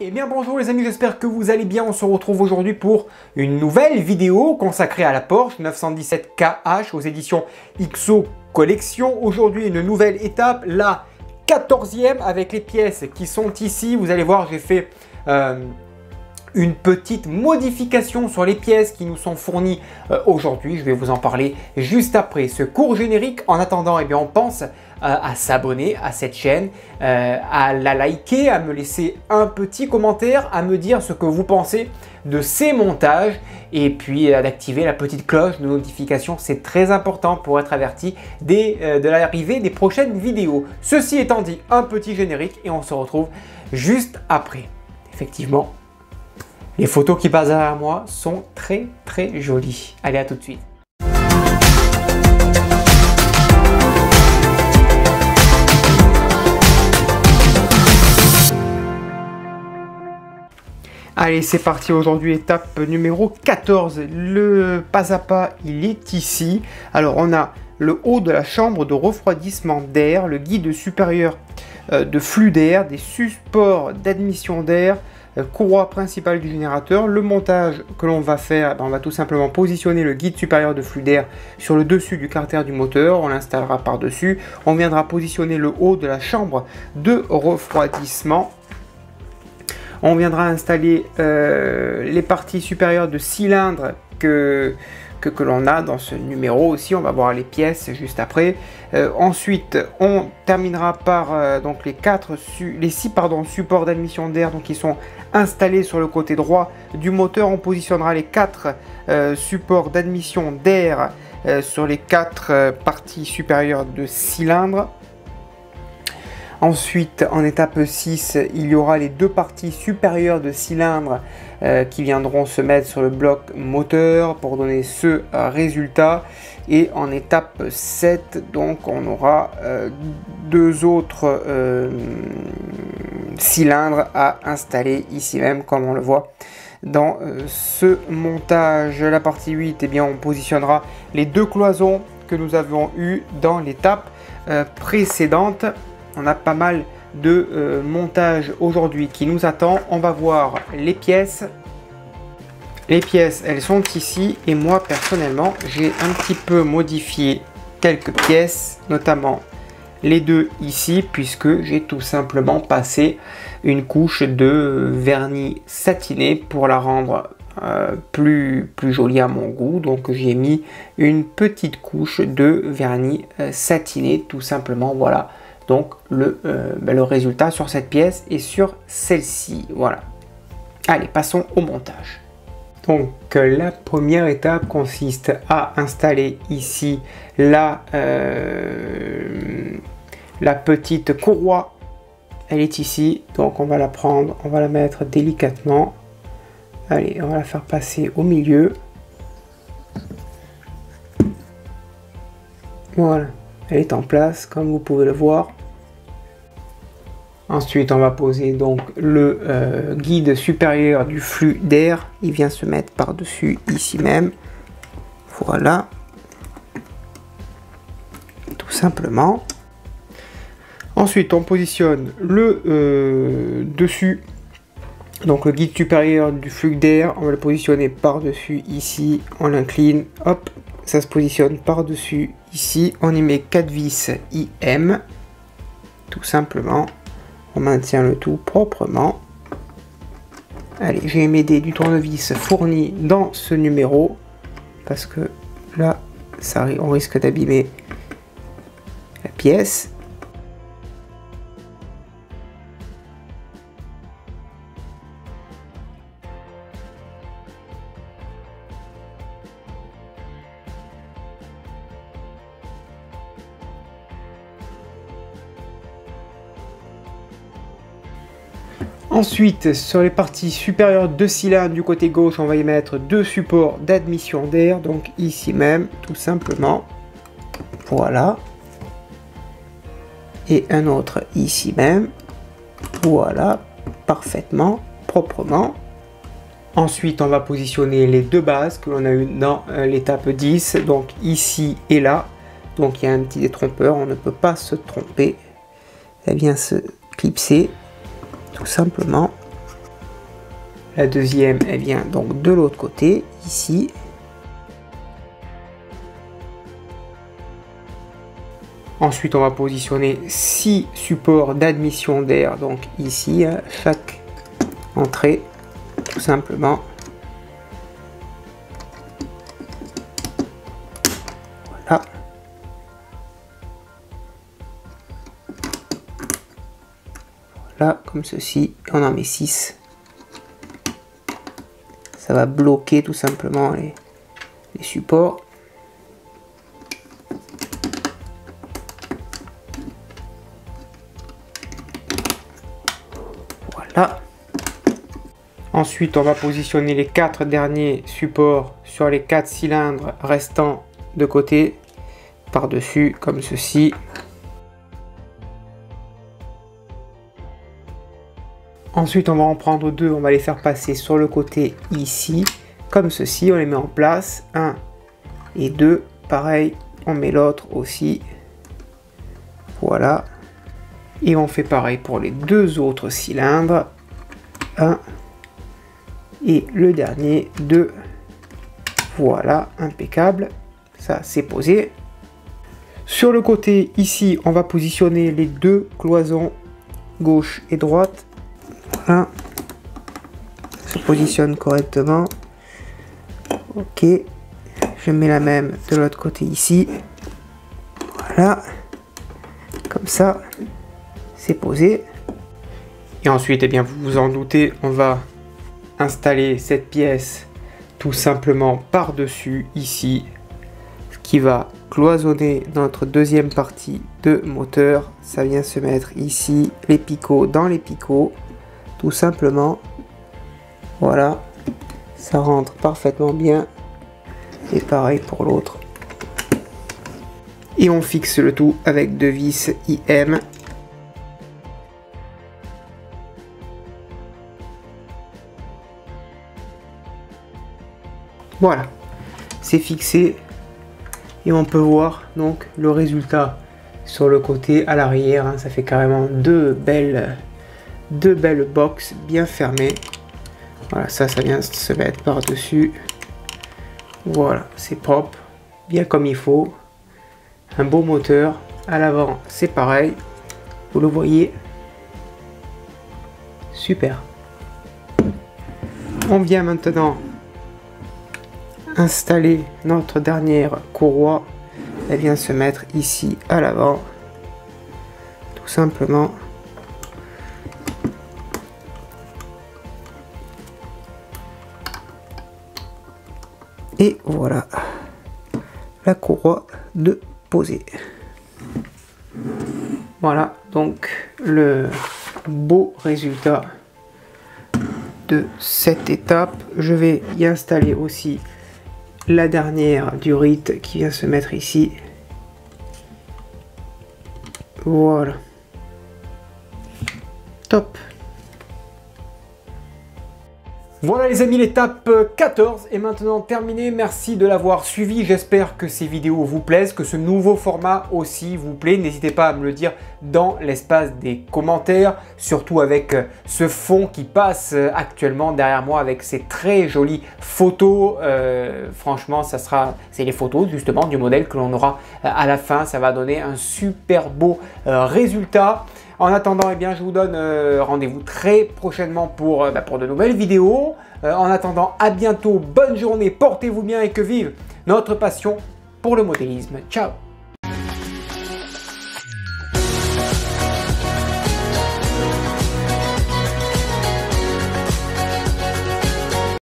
Eh bien bonjour les amis, j'espère que vous allez bien. On se retrouve aujourd'hui pour une nouvelle vidéo consacrée à la Porsche 917 KH aux éditions XO Collection. Aujourd'hui une nouvelle étape, la 14e avec les pièces qui sont ici. Vous allez voir, j'ai fait une petite modification sur les pièces qui nous sont fournies aujourd'hui. Je vais vous en parler juste après ce court générique. En attendant, eh bien, on pense à s'abonner à cette chaîne, à la liker, à me laisser un petit commentaire, à me dire ce que vous pensez de ces montages et puis d'activer la petite cloche de notification. C'est très important pour être averti de l'arrivée des prochaines vidéos. Ceci étant dit, un petit générique et on se retrouve juste après. Effectivement, les photos qui passent derrière moi sont très jolies. Allez, à tout de suite. Allez, c'est parti. Aujourd'hui, étape numéro 14. Le pas à pas, il est ici. Alors, on a le haut de la chambre de refroidissement d'air, le guide supérieur de flux d'air, des supports d'admission d'air, courroie principale du générateur. Le montage que l'on va faire, on va tout simplement positionner le guide supérieur de flux d'air sur le dessus du carter du moteur. On l'installera par-dessus. On viendra positionner le haut de la chambre de refroidissement. On viendra installer les parties supérieures de cylindres que l'on a dans ce numéro aussi. On va voir les pièces juste après. Ensuite, on terminera par donc les 6 supports d'admission d'air qui sont installés sur le côté droit du moteur. On positionnera les 4 supports d'admission d'air sur les 4 parties supérieures de cylindres. Ensuite, en étape 6, il y aura les 2 parties supérieures de cylindre qui viendront se mettre sur le bloc moteur pour donner ce résultat. Et en étape 7, donc, on aura 2 autres cylindres à installer ici même, comme on le voit dans ce montage. La partie 8, eh bien, on positionnera les 2 cloisons que nous avons eues dans l'étape précédente. On a pas mal de montage aujourd'hui qui nous attend. On va voir les pièces. Les pièces, elles sont ici. Et moi, personnellement, j'ai un petit peu modifié quelques pièces, notamment les 2 ici, puisque j'ai tout simplement passé une couche de vernis satiné pour la rendre plus jolie à mon goût. Donc j'ai mis une petite couche de vernis satiné, tout simplement. Voilà. Donc le résultat sur cette pièce et sur celle-ci. Voilà. Allez, passons au montage. Donc la première étape consiste à installer ici la petite courroie. Elle est ici. Donc on va la prendre, on va la mettre délicatement. Allez, on va la faire passer au milieu. Voilà. Elle est en place, comme vous pouvez le voir. Ensuite, on va poser donc le guide supérieur du flux d'air. Il vient se mettre par-dessus ici même. Voilà. Tout simplement. Ensuite, on positionne le dessus. Donc le guide supérieur du flux d'air. On va le positionner par-dessus ici. On l'incline. Hop. Ça se positionne par-dessus ici. On y met 4 vis IM. Tout simplement. On maintient le tout proprement. Allez, j'ai mes dés du tournevis fourni dans ce numéro. Parce que là, on risque d'abîmer la pièce. Ensuite, sur les parties supérieures de cylindre du côté gauche, on va y mettre 2 supports d'admission d'air. Donc ici même, tout simplement. Voilà. Et un autre ici même. Voilà. Parfaitement, proprement. Ensuite, on va positionner les 2 bases que l'on a eu dans l'étape 10. Donc ici et là. Donc il y a un petit détrompeur, on ne peut pas se tromper. Elle vient se clipser. Tout simplement. La deuxième, elle vient donc de l'autre côté, ici. Ensuite, on va positionner 6 supports d'admission d'air, donc ici, chaque entrée, tout simplement. Voilà. Voilà, comme ceci, on en met 6. Ça va bloquer tout simplement les supports. Voilà. Ensuite, on va positionner les 4 derniers supports sur les 4 cylindres restants de côté, par-dessus, comme ceci. Ensuite, on va en prendre 2, on va les faire passer sur le côté ici, comme ceci, on les met en place, 1 et 2, pareil, on met l'autre aussi, voilà, et on fait pareil pour les 2 autres cylindres, 1 et le dernier, 2, voilà, impeccable, ça c'est posé. Sur le côté ici, on va positionner les 2 cloisons gauche et droite. Voilà. Se positionne correctement. Ok. Je mets la même de l'autre côté ici. Voilà. Comme ça, c'est posé. Et ensuite, eh bien, vous vous en doutez, on va installer cette pièce tout simplement par-dessus ici, ce qui va cloisonner notre deuxième partie de moteur. Ça vient se mettre ici, les picots dans les picots. Tout simplement, voilà, ça rentre parfaitement bien, et pareil pour l'autre. Et on fixe le tout avec 2 vis IM. Voilà, c'est fixé, et on peut voir donc le résultat sur le côté à l'arrière, hein. Ça fait carrément deux belles box bien fermées. Voilà, ça vient se mettre par dessus. Voilà, c'est propre, bien comme il faut. Un beau moteur. À l'avant, c'est pareil, vous le voyez, super. On vient maintenant installer notre dernière courroie. Elle vient se mettre ici à l'avant, tout simplement. Et voilà la courroie de poser. Voilà donc le beau résultat de cette étape. Je vais y installer aussi la dernière durite qui vient se mettre ici. Voilà. Top. Voilà les amis, l'étape 14 est maintenant terminée. Merci de l'avoir suivi. J'espère que ces vidéos vous plaisent, que ce nouveau format aussi vous plaît. N'hésitez pas à me le dire dans l'espace des commentaires, surtout avec ce fond qui passe actuellement derrière moi avec ces très jolies photos. Franchement, c'est les photos justement du modèle que l'on aura à la fin. Ça va donner un super beau résultat. En attendant, eh bien, je vous donne rendez-vous très prochainement pour de nouvelles vidéos. En attendant, à bientôt, bonne journée, portez-vous bien et que vive notre passion pour le modélisme. Ciao!